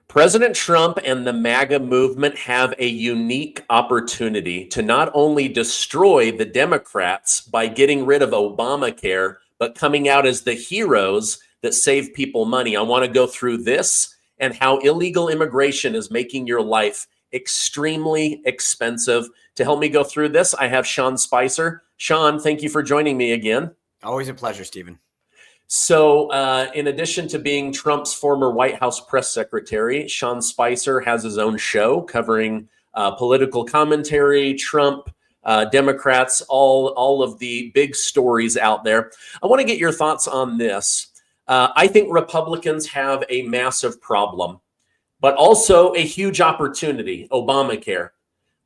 President Trump and the MAGA movement have a unique opportunity to not only destroy the Democrats by getting rid of Obamacare, but coming out as the heroes that save people money. I want to go through this and how illegal immigration is making your life extremely expensive. To help me go through this, I have Sean Spicer. Sean, thank you for joining me again. Always a pleasure, Stephen. So in addition to being Trump's former White House press secretary, Sean Spicer has his own show covering political commentary, Trump, Democrats, all of the big stories out there. I want to get your thoughts on this. I think Republicans have a massive problem, but also a huge opportunity, Obamacare.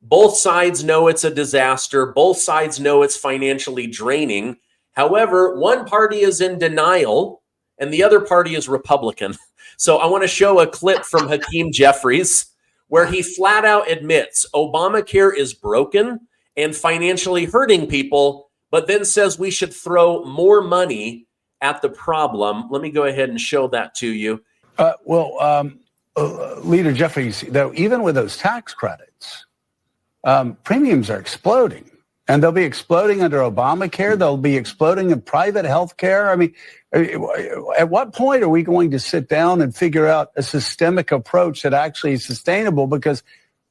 Both sides know it's a disaster. Both sides know it's financially draining. However, one party is in denial and the other party is Republican. So I want to show a clip from Hakeem Jeffries where he flat out admits Obamacare is broken and financially hurting people, but then says we should throw more money at the problem. Let me go ahead and show that to you. Leader Jeffries, though, even with those tax credits, premiums are exploding. And they'll be exploding under Obamacare. They'll be exploding in private health care. I mean, at what point are we going to sit down and figure out a systemic approach that actually is sustainable? Because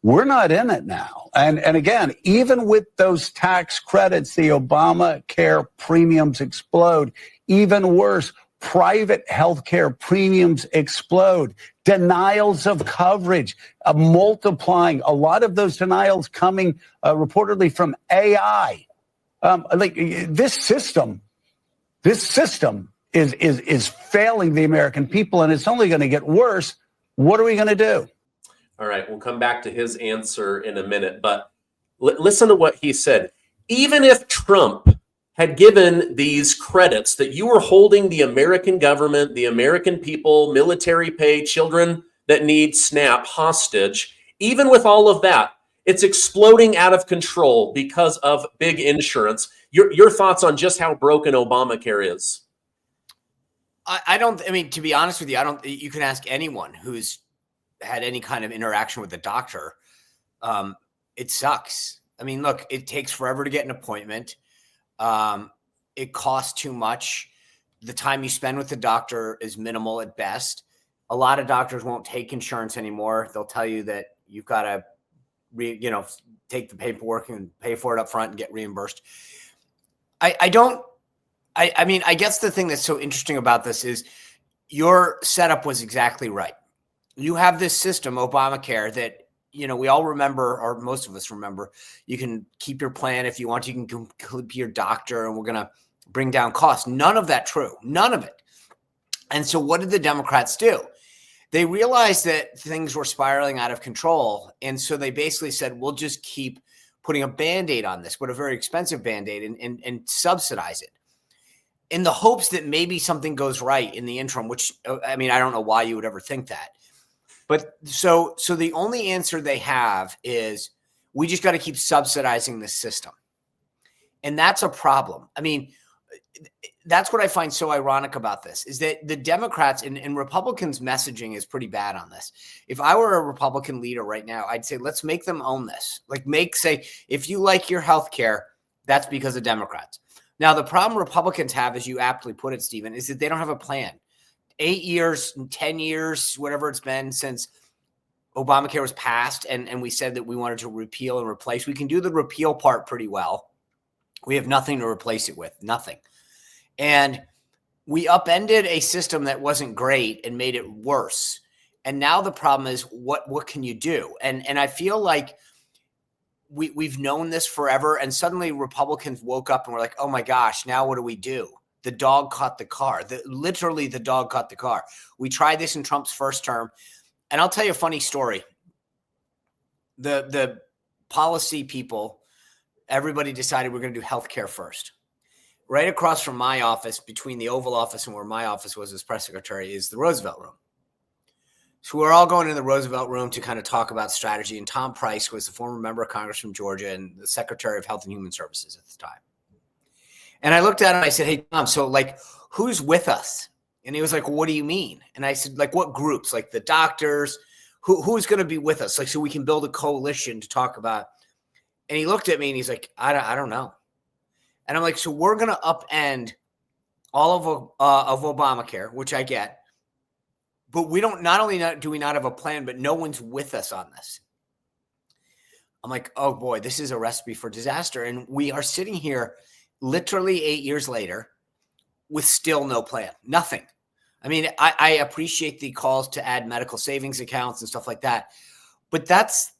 we're not in it now. And again, even with those tax credits, the Obamacare premiums explode. Even worse, private healthcare premiums explode. Denials of coverage multiplying. A lot of those denials coming reportedly from AI. This system is failing the American people, and it's only going to get worse. What are we going to do? All right, we'll come back to his answer in a minute, but listen to what he said. Even if Trump had given these credits that you were holding the American government, the American people, military pay, children that need SNAP hostage, even with all of that, it's exploding out of control because of big insurance. Your thoughts on just how broken Obamacare is? I mean, to be honest with you, you can ask anyone who's had any kind of interaction with a doctor. It sucks. I mean, look, it takes forever to get an appointment. It costs too much. The time you spend with the doctor is minimal at best. A lot of doctors won't take insurance anymore. They'll tell you that you've got to, take the paperwork and pay for it up front and get reimbursed. I mean, I guess the thing that's so interesting about this is your setup was exactly right. You have this system, Obamacare, that we all remember, or most of us remember, you can keep your plan if you want. You can keep your doctor, and we're going to bring down costs. None of that true. None of it. And so what did the Democrats do? They realized that things were spiraling out of control. And so they basically said, we'll just keep putting a Band-Aid on this, but a very expensive Band-Aid, and subsidize it in the hopes that maybe something goes right in the interim, which, I mean, I don't know why you would ever think that. But so the only answer they have is we just got to keep subsidizing the system. And that's a problem. I mean, that's what I find so ironic about this is that the Democrats and Republicans' messaging is pretty bad on this. If I were a Republican leader right now, I'd say, let's make them own this. Say, if you like your health care, that's because of Democrats. Now, the problem Republicans have, as you aptly put it, Stephen, is that they don't have a plan. 8 years, 10 years, whatever it's been since Obamacare was passed, and we said that we wanted to repeal and replace. We can do the repeal part pretty well. We have nothing to replace it with, nothing. And we upended a system that wasn't great and made it worse. And now the problem is, what can you do? And I feel like we've known this forever, and suddenly Republicans woke up and were like, oh my gosh, now what do we do? The dog caught the car. Literally, the dog caught the car. We tried this in Trump's first term. And I'll tell you a funny story. The policy people, everybody decided we're going to do healthcare first. Right across from my office, between the Oval Office and where my office was as press secretary, is the Roosevelt Room. So we're all going in the Roosevelt Room to kind of talk about strategy. And Tom Price was the former member of Congress from Georgia and the Secretary of Health and Human Services at the time. And I looked at him and I said, hey, Tom, so who's with us? And he was like, well, what do you mean? And I said, what groups? Like the doctors, who's going to be with us? Like, so we can build a coalition to talk about. And he looked at me and he's like, I don't know. And I'm like, so we're going to upend all of Obamacare, which I get. But we don't, not only do we not have a plan, but no one's with us on this. I'm like, oh boy, this is a recipe for disaster. And we are sitting here literally 8 years later with still no plan, nothing. I mean, I appreciate the calls to add medical savings accounts and stuff like that. But that's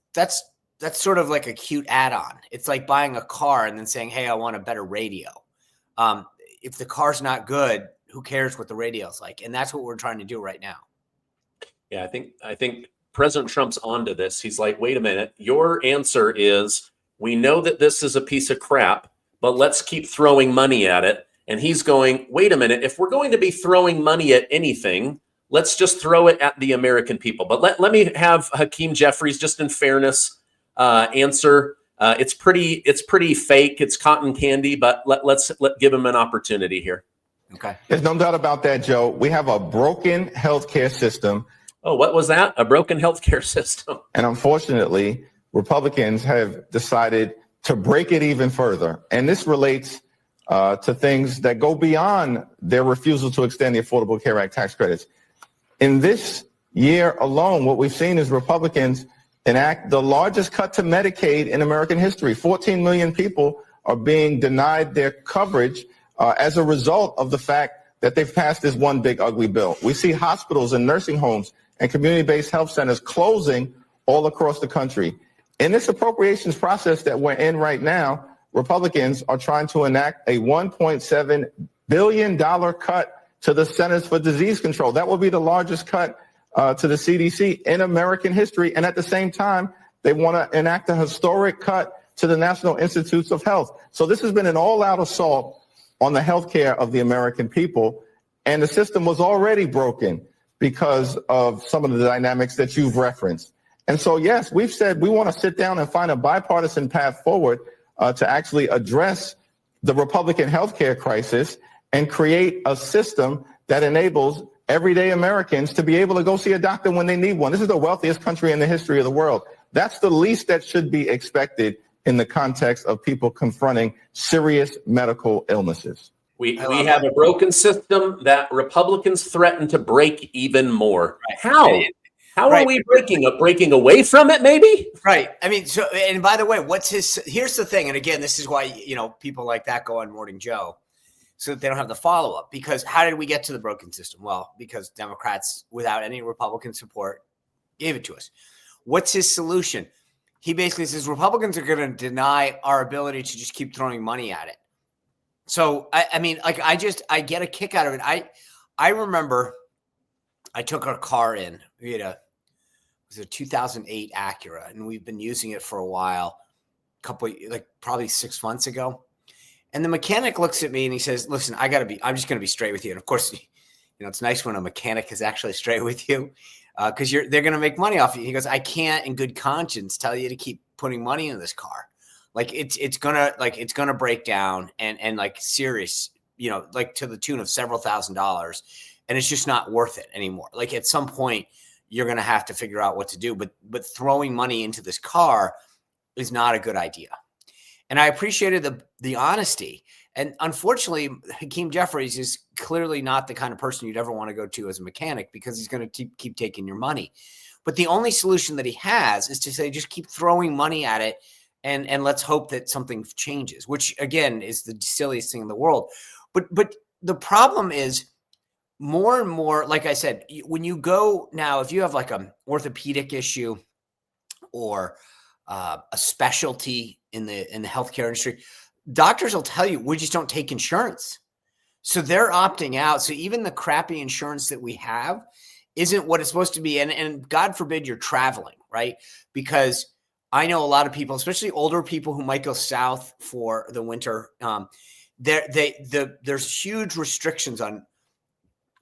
sort of like a cute add-on. It's like buying a car and then saying, hey, I want a better radio. If the car's not good, who cares what the radio's like? And that's what we're trying to do right now. Yeah, I think President Trump's onto this. He's like, wait a minute, your answer is, we know that this is a piece of crap, but let's keep throwing money at it. And he's going, wait a minute, if we're going to be throwing money at anything, let's just throw it at the American people. But let me have Hakeem Jeffries, just in fairness, answer. It's pretty fake. It's cotton candy, but let's give him an opportunity here. Okay. There's no doubt about that, Joe. We have a broken healthcare system. Oh, what was that? A broken healthcare system. And unfortunately, Republicans have decided to break it even further. And this relates to things that go beyond their refusal to extend the Affordable Care Act tax credits. In this year alone, what we've seen is Republicans enact the largest cut to Medicaid in American history. 14 million people are being denied their coverage as a result of the fact that they've passed this one big ugly bill. We see hospitals and nursing homes and community-based health centers closing all across the country. In this appropriations process that we're in right now, Republicans are trying to enact a $1.7 billion cut to the Centers for Disease Control. That will be the largest cut to the CDC in American history. And at the same time, they want to enact a historic cut to the National Institutes of Health. So this has been an all-out assault on the health care of the American people. And the system was already broken because of some of the dynamics that you've referenced. And so, yes, we've said we want to sit down and find a bipartisan path forward to actually address the Republican healthcare crisis and create a system that enables everyday Americans to be able to go see a doctor when they need one. This is the wealthiest country in the history of the world. That's the least that should be expected in the context of people confronting serious medical illnesses. We have a broken system that Republicans threaten to break even more. Right. How are we breaking away from it, maybe? Right. I mean, so, and by the way, here's the thing. And again, this is why, people like that go on Morning Joe, so that they don't have the follow-up. Because how did we get to the broken system? Well, because Democrats, without any Republican support, gave it to us. What's his solution? He basically says Republicans are going to deny our ability to just keep throwing money at it. So, I mean, like, I get a kick out of it. I remember I took our car in. We had it was a 2008 Acura, and we've been using it for a while, probably 6 months ago. And the mechanic looks at me and he says, listen, I'm just going to be straight with you. And of course, it's nice when a mechanic is actually straight with you, because they're going to make money off you. He goes, I can't in good conscience tell you to keep putting money in this car. Like it's gonna break down and like serious, like to the tune of several $1,000s, and it's just not worth it anymore. Like at some point you're gonna have to figure out what to do, but throwing money into this car is not a good idea. And I appreciated the honesty. And unfortunately, Hakeem Jeffries is clearly not the kind of person you'd ever want to go to as a mechanic, because he's going to keep taking your money. But the only solution that he has is to say, just keep throwing money at it. And let's hope that something changes, which again is the silliest thing in the world. But the problem is more and more, like I said, when you go now, if you have like an orthopedic issue or a specialty in the healthcare industry, doctors will tell you, we just don't take insurance. So they're opting out. So even the crappy insurance that we have isn't what it's supposed to be. And God forbid you're traveling, right? Because I know a lot of people, especially older people who might go south for the winter. There's huge restrictions on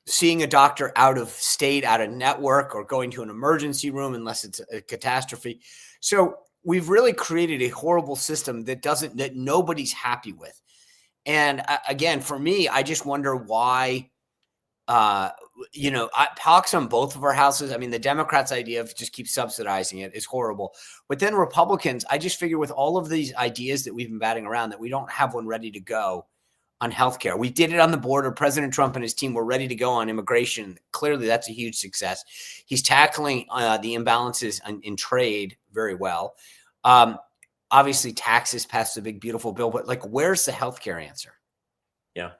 seeing a doctor out of state, out of network, or going to an emergency room unless it's a catastrophe. So we've really created a horrible system that nobody's happy with. And again, for me, I just wonder why talks on both of our houses. I mean, the Democrats' idea of just keep subsidizing it is horrible. But then Republicans, I just figure with all of these ideas that we've been batting around, that we don't have one ready to go on healthcare. We did it on the border. President Trump and his team were ready to go on immigration. Clearly, that's a huge success. He's tackling the imbalances in trade very well. Obviously, taxes passed a big, beautiful bill. But like, where's the healthcare answer? Yeah.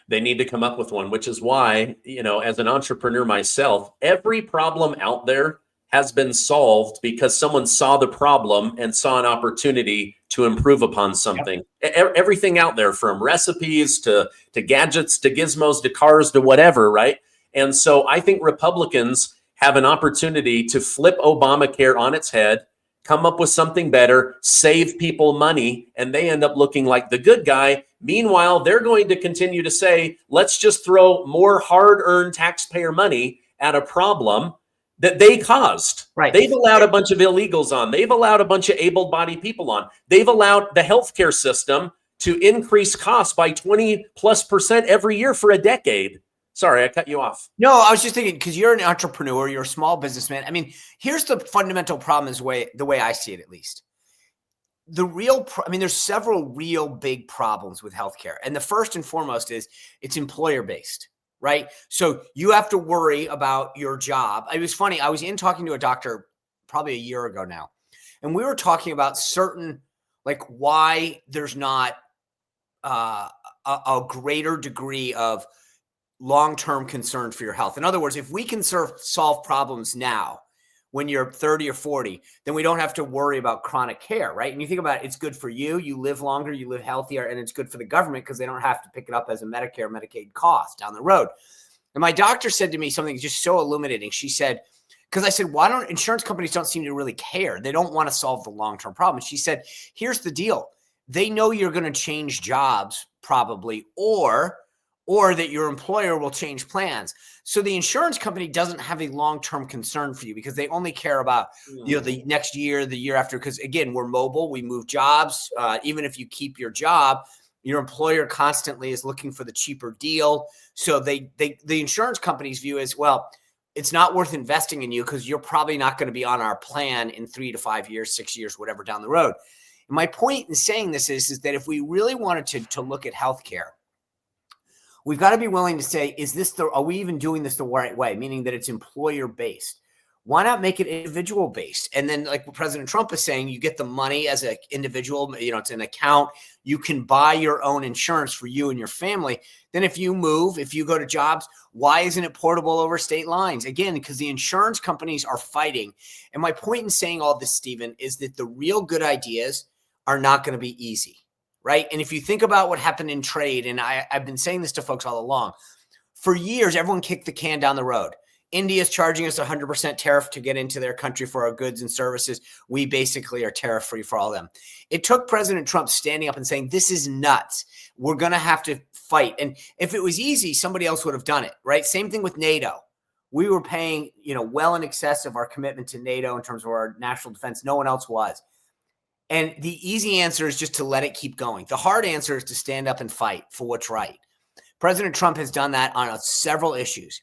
They need to come up with one, which is why, as an entrepreneur myself, every problem out there has been solved because someone saw the problem and saw an opportunity to improve upon something. Yep. Everything out there, from recipes to gadgets to gizmos to cars to whatever, right? And so I think Republicans have an opportunity to flip Obamacare on its head, come up with something better, save people money, and they end up looking like the good guy. Meanwhile, they're going to continue to say, let's just throw more hard-earned taxpayer money at a problem that they caused. Right. They've allowed a bunch of illegals on. They've allowed a bunch of able-bodied people on. They've allowed the healthcare system to increase costs by 20+% every year for a decade. Sorry, I cut you off. No, I was just thinking, because you're an entrepreneur, you're a small businessman. I mean, here's the fundamental problem, the way I see it, at least. There's several real big problems with healthcare. And the first and foremost is it's employer-based, right? So you have to worry about your job. It was funny. I was talking to a doctor probably a year ago now, and we were talking about certain, like, why there's not a greater degree of long-term concern for your health. In other words, if we can solve problems now when you're 30 or 40, then we don't have to worry about chronic care, right? And you think about it, it's good for you. You live longer, you live healthier, and it's good for the government because they don't have to pick it up as a Medicare, Medicaid cost down the road. And my doctor said to me something just so illuminating. She said, because I said, why don't insurance companies don't seem to really care? They don't want to solve the long-term problem. She said, here's the deal. They know you're going to change jobs probably, or that your employer will change plans. So the insurance company doesn't have a long-term concern for you because they only care about, the next year, the year after. Because again, we're mobile, we move jobs. Even if you keep your job, your employer constantly is looking for the cheaper deal. So the insurance company's view is, well, it's not worth investing in you because you're probably not going to be on our plan in 3 to 5 years, 6 years, whatever down the road. And my point in saying this is that if we really wanted to look at healthcare, we've got to be willing to say, are we even doing this the right way? Meaning that it's employer-based. Why not make it individual-based? And then, like what President Trump is saying, you get the money as an individual, it's an account. You can buy your own insurance for you and your family. Then if you move, if you go to jobs, why isn't it portable over state lines? Again, because the insurance companies are fighting. And my point in saying all this, Stephen, is that the real good ideas are not going to be easy. Right. And if you think about what happened in trade, and I've been saying this to folks all along, for years, everyone kicked the can down the road. India's charging us 100% tariff to get into their country for our goods and services. We basically are tariff free for all of them. It took President Trump standing up and saying, this is nuts. We're going to have to fight. And if it was easy, somebody else would have done it. Right. Same thing with NATO. We were paying, well in excess of our commitment to NATO in terms of our national defense. No one else was. And the easy answer is just to let it keep going. The hard answer is to stand up and fight for what's right. President Trump has done that on several issues.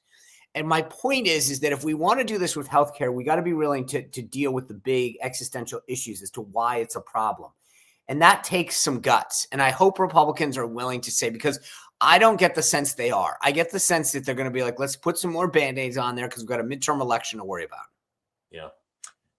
And my point is that if we want to do this with healthcare, we got to be willing to deal with the big existential issues as to why it's a problem. And that takes some guts. And I hope Republicans are willing to say, because I don't get the sense they are. I get the sense that they're going to be like, let's put some more Band-Aids on there because we've got a midterm election to worry about. Yeah.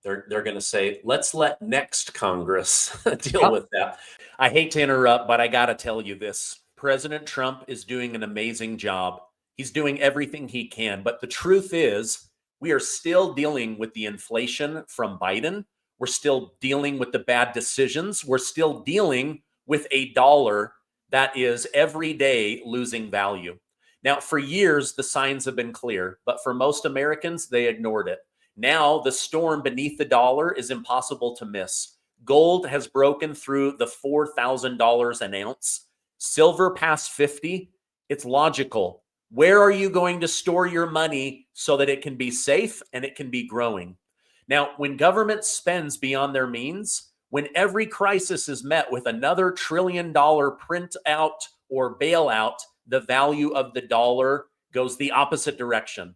They're going to say, let's let next Congress deal with that. I hate to interrupt, but I got to tell you this. President Trump is doing an amazing job. He's doing everything he can. But the truth is, we are still dealing with the inflation from Biden. We're still dealing with the bad decisions. We're still dealing with a dollar that is every day losing value. Now, for years, the signs have been clear, but for most Americans, they ignored it. Now, the storm beneath the dollar is impossible to miss. Gold has broken through the $4,000 an ounce. Silver past 50. It's logical. Where are you going to store your money so that it can be safe and it can be growing? Now, when government spends beyond their means, when every crisis is met with another $1 trillion print out or bailout, the value of the dollar goes the opposite direction.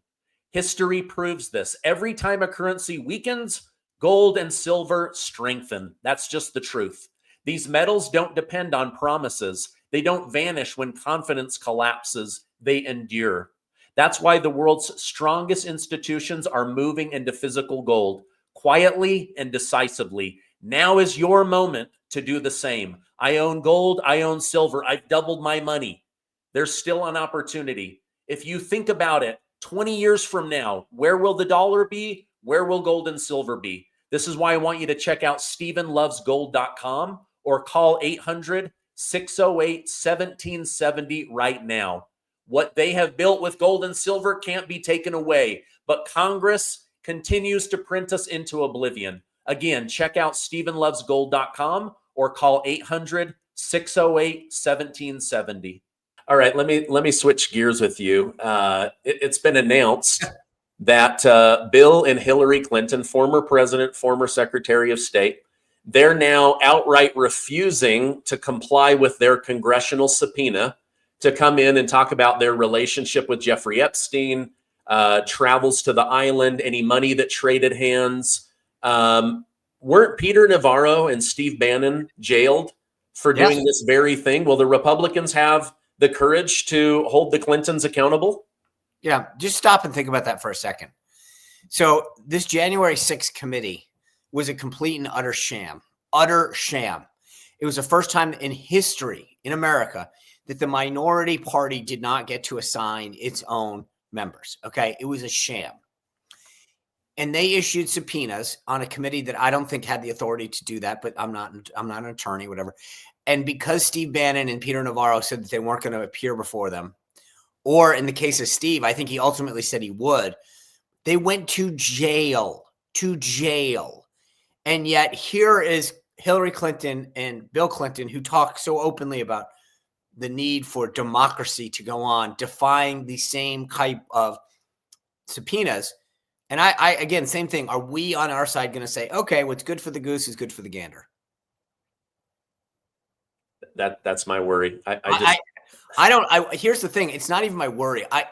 History proves this. Every time a currency weakens, gold and silver strengthen. That's just the truth. These metals don't depend on promises. They don't vanish when confidence collapses. They endure. That's why the world's strongest institutions are moving into physical gold, quietly and decisively. Now is your moment to do the same. I own gold. I own silver. I've doubled my money. There's still an opportunity. If you think about it, 20 years from now, where will the dollar be? Where will gold and silver be? This is why I want you to check out StephenLovesGold.com or call 800-608-1770 right now. What they have built with gold and silver can't be taken away, but Congress continues to print us into oblivion. Again, check out StephenLovesGold.com or call 800-608-1770. All right, let me switch gears with you. It's been announced that Bill and Hillary Clinton, former president, former secretary of state, they're now outright refusing to comply with their congressional subpoena to come in and talk about their relationship with Jeffrey Epstein, travels to the island, any money that traded hands. Weren't Peter Navarro and Steve Bannon jailed for doing this very thing? Will the Republicans have the courage to hold the Clintons accountable? Yeah, just stop and think about that for a second. So this January 6th committee was a complete and utter sham. Utter sham. It was the first time in history in America that the minority party did not get to assign its own members. Okay, it was a sham. And they issued subpoenas on a committee that I don't think had the authority to do that, but I'm not an attorney, whatever. And because Steve Bannon and Peter Navarro said that they weren't going to appear before them, or in the case of Steve, I think he ultimately said he would, they went to jail. And yet here is Hillary Clinton and Bill Clinton, who talk so openly about the need for democracy to go on, defying the same type of subpoenas. And I again, same thing. Are we on our side going to say, okay, what's good for the goose is good for the gander? That's my worry. Here's the thing. It's not even my worry. I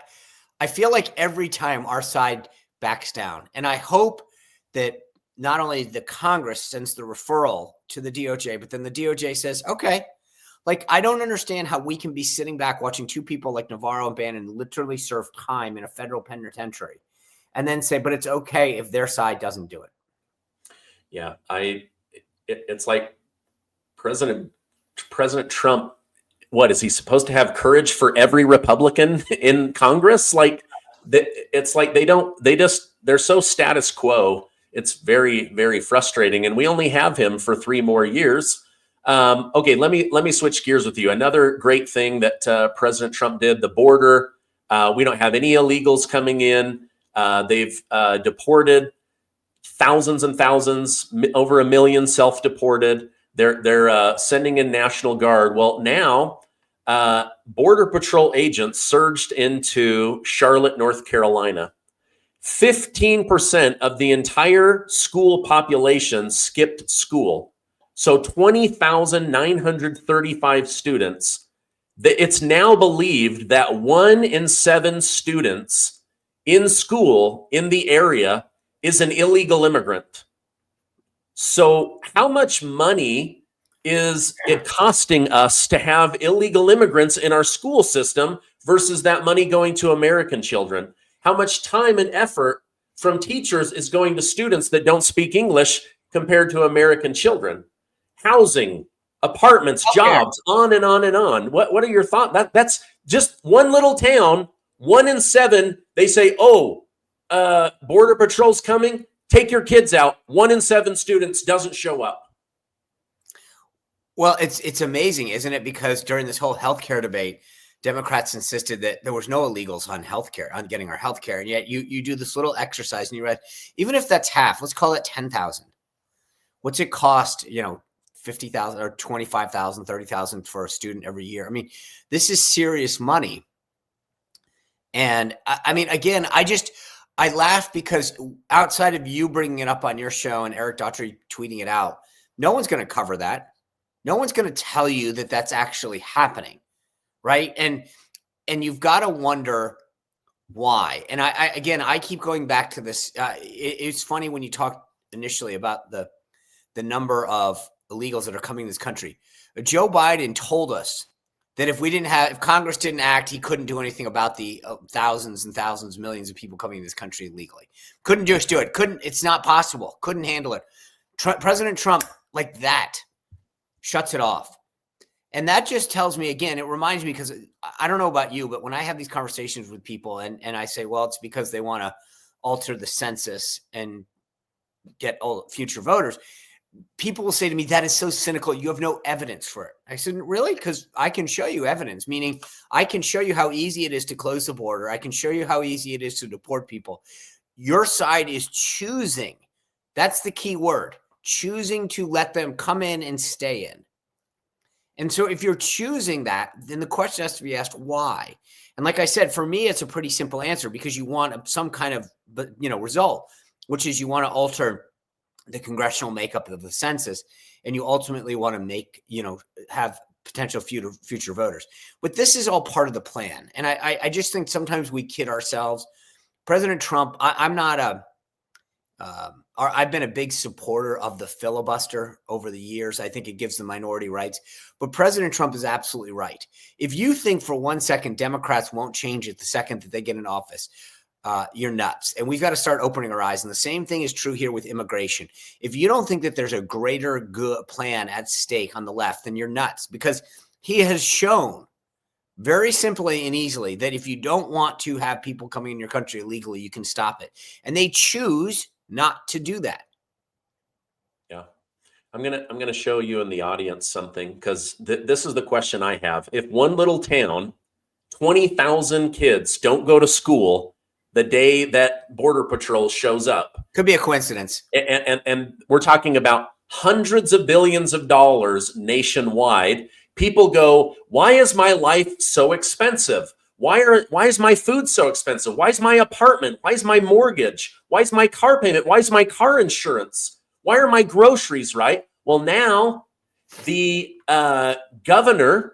feel like every time our side backs down, and I hope that not only the Congress sends the referral to the DOJ, but then the DOJ says, okay, like, I don't understand how we can be sitting back watching two people like Navarro and Bannon literally serve time in a federal penitentiary and then say, but it's okay if their side doesn't do it. Yeah, it's like President Trump, what is he supposed to have courage for every Republican in Congress? Like, it's like they're so status quo. It's very, very frustrating. And we only have him for 3 more years. Okay, let me switch gears with you. Another great thing that President Trump did, the border. We don't have any illegals coming in. They've deported thousands and thousands, over 1 million self-deported. They're sending in National Guard. Well, now Border Patrol agents surged into Charlotte, North Carolina. 15% of the entire school population skipped school. So 20,935 students. It's now believed that 1 in 7 students in school in the area is an illegal immigrant. So how much money is it costing us to have illegal immigrants in our school system versus that money going to American children? How much time and effort from teachers is going to students that don't speak English compared to American children? Housing, apartments, jobs, on and on and on. What are your thoughts? That's just one little town, 1 in 7. They say, Border Patrol's coming. Take your kids out. 1 in 7 students doesn't show up. Well, it's amazing, isn't it? Because during this whole healthcare debate, Democrats insisted that there was no illegals on healthcare, on getting our healthcare. And yet you do this little exercise and you read, even if that's half, let's call it 10,000. What's it cost, 50,000 or 25,000, 30,000 for a student every year? I mean, this is serious money. And I mean, again, I laugh because outside of you bringing it up on your show and Eric Daughtry tweeting it out, no one's going to cover that. No one's going to tell you that that's actually happening. Right. And you've got to wonder, Why? And I keep going back to this. It's funny when you talk initially about the number of illegals that are coming to this country. Joe Biden told us that if Congress didn't act, he couldn't do anything about the thousands and thousands, millions of people coming to this country illegally. Couldn't just do it. It's not possible. Couldn't handle it. President Trump, like that, shuts it off. And that just tells me, again, it reminds me, because I don't know about you, but when I have these conversations with people and I say, well, it's because they want to alter the census and get all future voters, people will say to me, that is so cynical. You have no evidence for it. I said, really? Because I can show you evidence, meaning I can show you how easy it is to close the border. I can show you how easy it is to deport people. Your side is choosing. That's the key word, choosing to let them come in and stay in. And so if you're choosing that, then the question has to be asked, why? And like I said, for me, it's a pretty simple answer, because you want some kind of, result, which is you want to alter the congressional makeup of the census, and you ultimately want to make, have potential future voters. But this is all part of the plan. And I just think sometimes we kid ourselves. President Trump, I've been a big supporter of the filibuster over the years. I think it gives the minority rights. But President Trump is absolutely right. If you think for 1 second Democrats won't change it the second that they get in office, you're nuts. And we've got to start opening our eyes. And the same thing is true here with immigration. If you don't think that there's a greater good plan at stake on the left, then you're nuts, because he has shown very simply and easily that if you don't want to have people coming in your country illegally, you can stop it. And they choose not to do that. Yeah. I'm gonna show you in the audience something, because this is the question I have. If one little town, 20,000 kids don't go to school the day that Border Patrol shows up. Could be a coincidence. And we're talking about hundreds of billions of dollars nationwide. People go, why is my life so expensive? Why is my food so expensive? Why is my apartment? Why is my mortgage? Why is my car payment? Why is my car insurance? Why are my groceries, right? Well, now the governor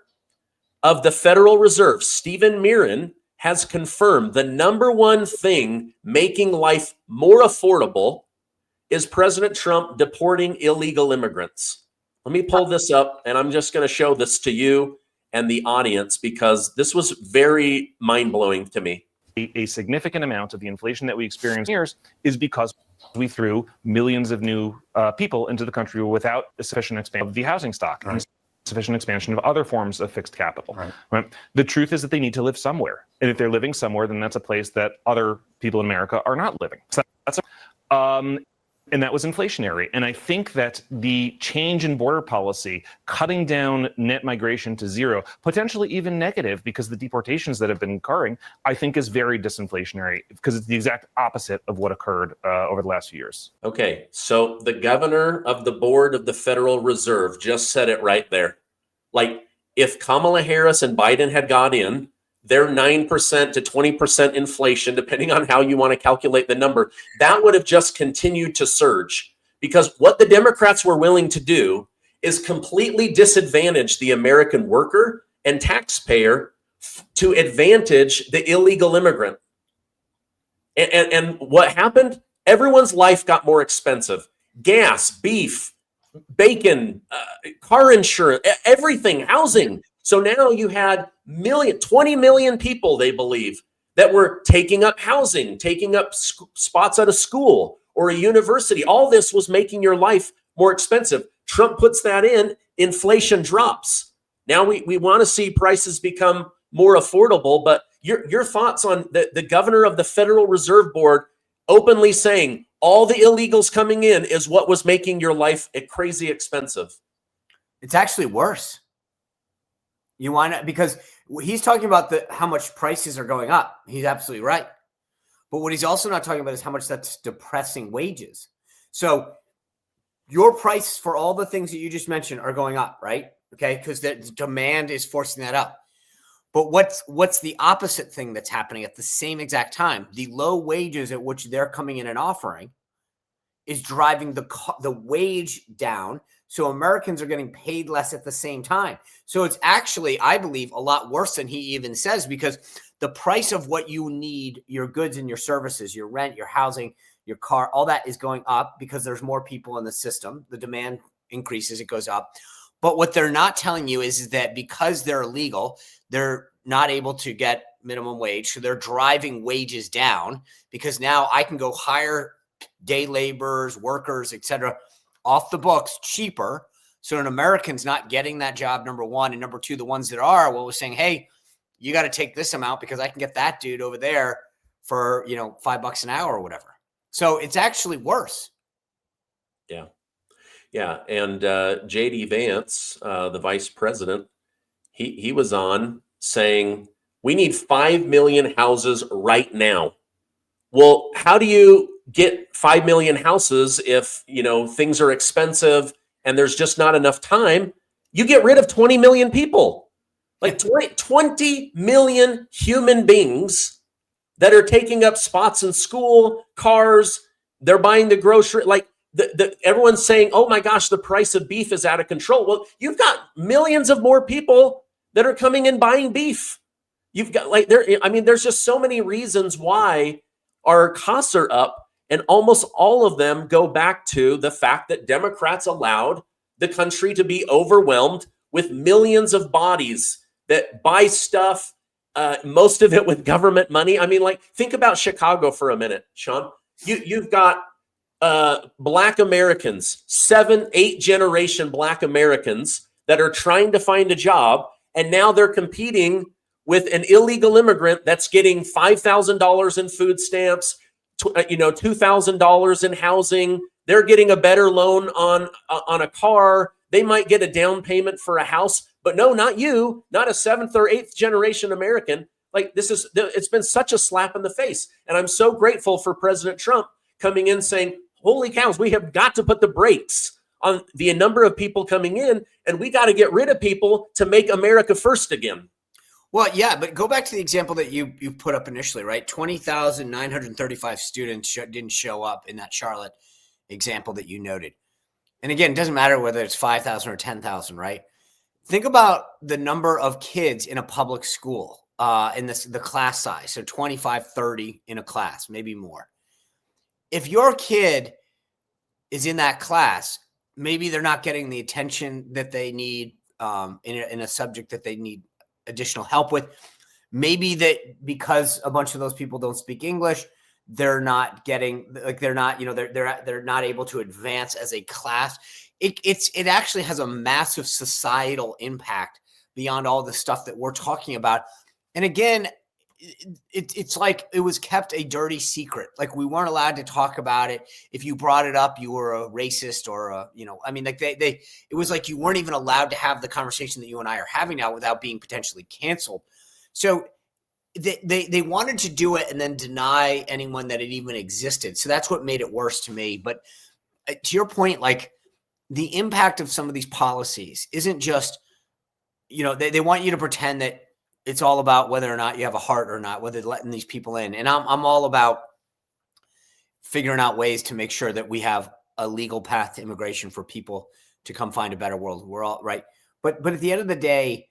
of the Federal Reserve, Stephen Miran, has confirmed the number one thing making life more affordable is President Trump deporting illegal immigrants. Let me pull this up, and I'm just going to show this to you and the audience, because this was very mind-blowing to me. A significant amount of the inflation that we experience here is because we threw millions of new people into the country without a sufficient expansion of the housing stock. Right. And sufficient expansion of other forms of fixed capital. Right. The truth is that they need to live somewhere. And if they're living somewhere, then that's a place that other people in America are not living. So and that was inflationary. And I think that the change in border policy, cutting down net migration to zero, potentially even negative, because the deportations that have been occurring, I think is very disinflationary, because it's the exact opposite of what occurred over the last few years. Okay, so the governor of the board of the Federal Reserve just said it right there. Like, if Kamala Harris and Biden had got in, their 9% to 20% inflation, depending on how you want to calculate the number, that would have just continued to surge. Because what the Democrats were willing to do is completely disadvantage the American worker and taxpayer to advantage the illegal immigrant. And what happened? Everyone's life got more expensive. Gas, beef, bacon, car insurance, everything, housing. So now you had 20 million people, they believe, that were taking up housing, taking up spots at a school or a university. All this was making your life more expensive. Trump puts that in, inflation drops. Now we want to see prices become more affordable, but your thoughts on the governor of the Federal Reserve Board openly saying all the illegals coming in is what was making your life crazy expensive. It's actually worse. You want to, because he's talking about how much prices are going up. He's absolutely right. But what he's also not talking about is how much that's depressing wages. So your price for all the things that you just mentioned are going up, right? Okay, because the demand is forcing that up. But what's the opposite thing that's happening at the same exact time? The low wages at which they're coming in and offering is driving the wage down. So Americans are getting paid less at the same time. So it's actually, I believe, a lot worse than he even says, because the price of what you need, your goods and your services, your rent, your housing, your car, all that is going up because there's more people in the system. The demand increases, it goes up. But what they're not telling you is that because they're illegal, they're not able to get minimum wage. So they're driving wages down because now I can go hire day laborers, workers, et cetera, off the books cheaper. So an American's not getting that job, number one. And number two, the ones that are, well, was saying, hey, you got to take this amount because I can get that dude over there for, $5 an hour or whatever. So it's actually worse. Yeah. Yeah. And JD Vance, the vice president, he was on saying, we need 5 million houses right now. Well, how do you get 5 million houses if, things are expensive and there's just not enough time? You get rid of 20 million people, like 20 million human beings that are taking up spots in school, cars, they're buying the grocery, like everyone's saying, oh my gosh, the price of beef is out of control. Well, you've got millions of more people that are coming and buying beef. You've got there's just so many reasons why our costs are up, and almost all of them go back to the fact that Democrats allowed the country to be overwhelmed with millions of bodies that buy stuff, most of it with government money. I mean, think about Chicago for a minute, Sean. You've got Black Americans, 7, 8 generation Black Americans that are trying to find a job, and now they're competing with an illegal immigrant that's getting $5,000 in food stamps, $2,000 in housing. They're getting a better loan on a car. They might get a down payment for a house, but no, not you, not a 7th or 8th generation American. It's been such a slap in the face. And I'm so grateful for President Trump coming in saying, holy cows, we have got to put the brakes on the number of people coming in, and we got to get rid of people to make America first again. Well, yeah, but go back to the example that you put up initially, right? 20,935 students didn't show up in that Charlotte example that you noted. And again, it doesn't matter whether it's 5,000 or 10,000, right? Think about the number of kids in a public school in the class size. So 25, 30 in a class, maybe more. If your kid is in that class, maybe they're not getting the attention that they need in a subject that they need additional help with. Maybe that because a bunch of those people don't speak English, they're not getting, they're not able to advance as a class. It actually has a massive societal impact beyond all the stuff that we're talking about. And again, it's like it was kept a dirty secret. Like we weren't allowed to talk about it. If you brought it up, you were a racist or it was like you weren't even allowed to have the conversation that you and I are having now without being potentially canceled. So they wanted to do it and then deny anyone that it even existed. So that's what made it worse to me. But to your point, like the impact of some of these policies isn't just, they want you to pretend that it's all about whether or not you have a heart or not, whether they're letting these people in. And I'm all about figuring out ways to make sure that we have a legal path to immigration for people to come find a better world. We're all right. But at the end of the day,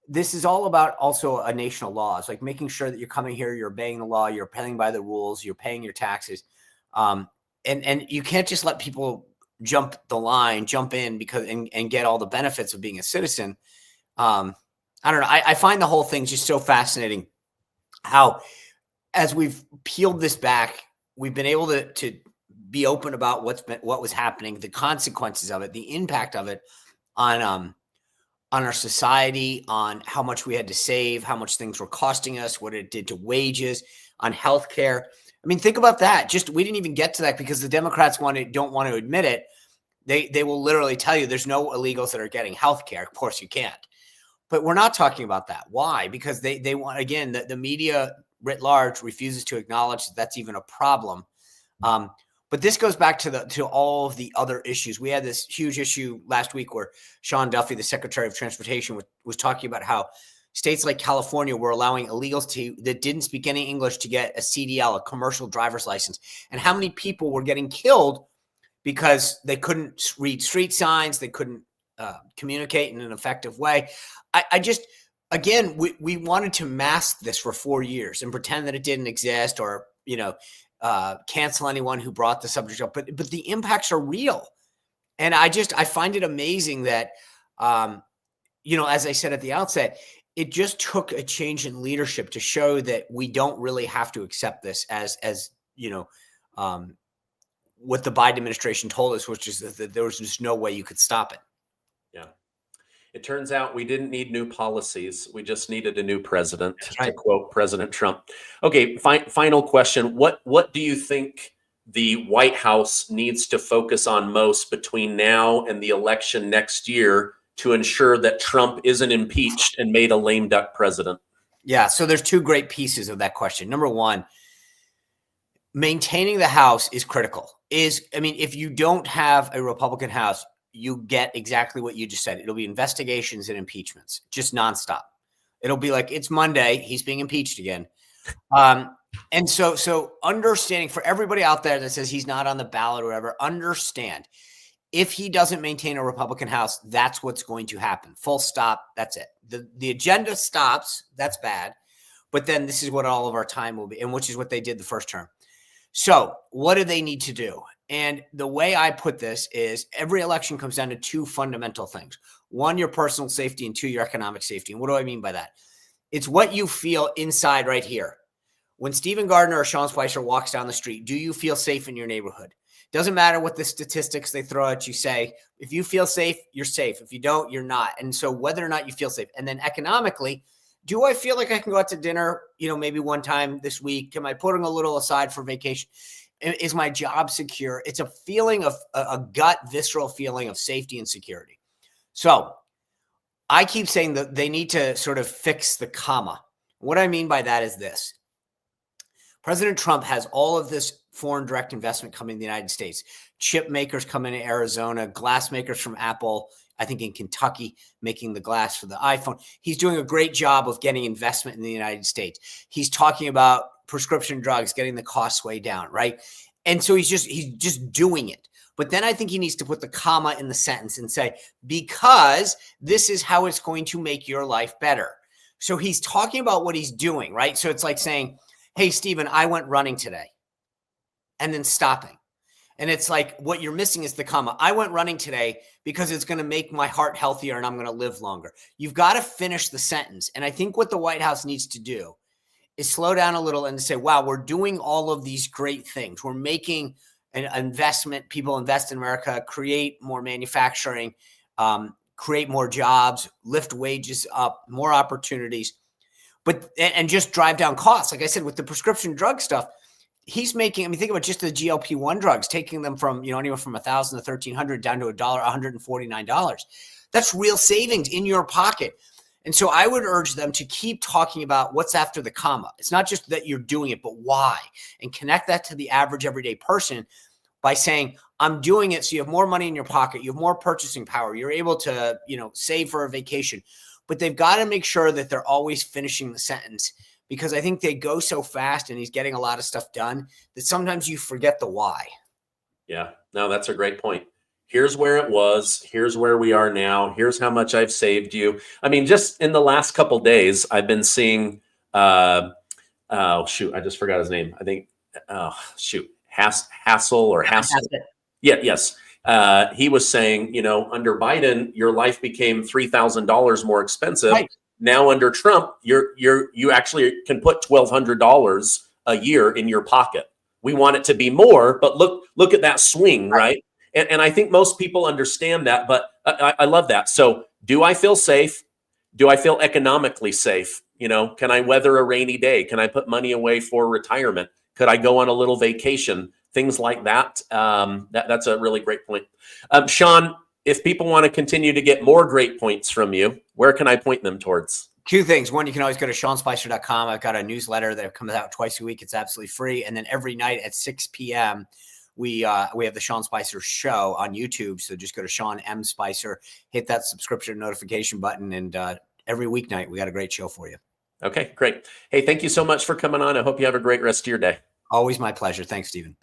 this is all about also a nation of laws, like making sure that you're coming here, you're obeying the law, you're paying by the rules, you're paying your taxes. And you can't just let people jump in and get all the benefits of being a citizen. I don't know. I find the whole thing just so fascinating how, as we've peeled this back, we've been able to be open about what was happening, the consequences of it, the impact of it on our society, on how much we had to save, how much things were costing us, what it did to wages, on healthcare. I mean, think about that. We didn't even get to that because the Democrats don't want to admit it. They will literally tell you there's no illegals that are getting healthcare. Of course you can't. But we're not talking about that. Why? Because they want, again, the media writ large refuses to acknowledge that that's even a problem. But this goes back to all of the other issues. We had this huge issue last week where Sean Duffy, the Secretary of Transportation, was talking about how states like California were allowing illegals that didn't speak any English to get a CDL, a commercial driver's license, and how many people were getting killed because they couldn't read street signs, they couldn't communicate in an effective way. I again, we wanted to mask this for 4 years and pretend that it didn't exist, or, cancel anyone who brought the subject up. But the impacts are real. And I find it amazing that, as I said at the outset, it just took a change in leadership to show that we don't really have to accept this as what the Biden administration told us, which is that there was just no way you could stop it. Yeah. It turns out we didn't need new policies. We just needed a new president, right. to quote President Trump. Okay, final question. What do you think the White House needs to focus on most between now and the election next year to ensure that Trump isn't impeached and made a lame duck president? Yeah, so there's two great pieces of that question. Number one, maintaining the House is critical. If you don't have a Republican House, you get exactly what you just said. It'll be investigations and impeachments, just nonstop. It'll be like, it's Monday, he's being impeached again. And so understanding, for everybody out there that says he's not on the ballot or whatever, understand, if he doesn't maintain a Republican House, that's what's going to happen. Full stop. That's it. The agenda stops. That's bad. But then this is what all of our time will be, and which is what they did the first term. So what do they need to do? And the way I put this is, every election comes down to two fundamental things. One, your personal safety, and two, your economic safety. And what do I mean by that? It's what you feel inside right here. When Stephen Gardner or Sean Spicer walks down the street, do you feel safe in your neighborhood? Doesn't matter what the statistics they throw at you say. If you feel safe, you're safe. If you don't, you're not. And so whether or not you feel safe. And then economically, do I feel like I can go out to dinner, maybe one time this week? Am I putting a little aside for vacation? Is my job secure? It's a feeling of a gut, visceral feeling of safety and security. So I keep saying that they need to sort of fix the comma. What I mean by that is this. President Trump has all of this foreign direct investment coming to the United States. Chip makers coming to Arizona, glass makers from Apple, I think in Kentucky, making the glass for the iPhone. He's doing a great job of getting investment in the United States. He's talking about prescription drugs, getting the costs way down, right? And so he's just doing it. But then I think he needs to put the comma in the sentence and say, because this is how it's going to make your life better. So he's talking about what he's doing, right? So it's like saying, hey, Stephen, I went running today, and then stopping. And it's like, what you're missing is the comma. I went running today because it's going to make my heart healthier and I'm going to live longer. You've got to finish the sentence. And I think what the White House needs to do is slow down a little and say, wow, we're doing all of these great things. We're making an investment. People invest in America, create more manufacturing, create more jobs, lift wages up, more opportunities, and just drive down costs. Like I said, with the prescription drug stuff, he's making, think about just the GLP-1 drugs, taking them from, anywhere from $1,000 to $1,300 down to $149. That's real savings in your pocket. And so I would urge them to keep talking about what's after the comma. It's not just that you're doing it, but why, and connect that to the average everyday person by saying, I'm doing it so you have more money in your pocket, you have more purchasing power, you're able to, save for a vacation. But they've got to make sure that they're always finishing the sentence, because I think they go so fast and he's getting a lot of stuff done that sometimes you forget the why. Yeah, no, that's a great point. Here's where it was. Here's where we are now. Here's how much I've saved you. Just in the last couple days, I've been seeing, I just forgot his name. I think, Hassel or Hassel. Yeah, yes. He was saying, under Biden, your life became $3,000 more expensive. Right. Now under Trump, you actually can put $1,200 a year in your pocket. We want it to be more, but look at that swing, right? And I think most people understand that, but I love that. So do I feel safe? Do I feel economically safe? Can I weather a rainy day? Can I put money away for retirement? Could I go on a little vacation? Things like that. That's a really great point. Sean, if people want to continue to get more great points from you, where can I point them towards? Two things. One, you can always go to SeanSpicer.com. I've got a newsletter that comes out twice a week. It's absolutely free. And then every night at 6 p.m., we have the Sean Spicer Show on YouTube. So just go to Sean M. Spicer, hit that subscription notification button, and every weeknight we got a great show for you. Okay, great. Hey, thank you so much for coming on. I hope you have a great rest of your day. Always my pleasure. Thanks, Stephen.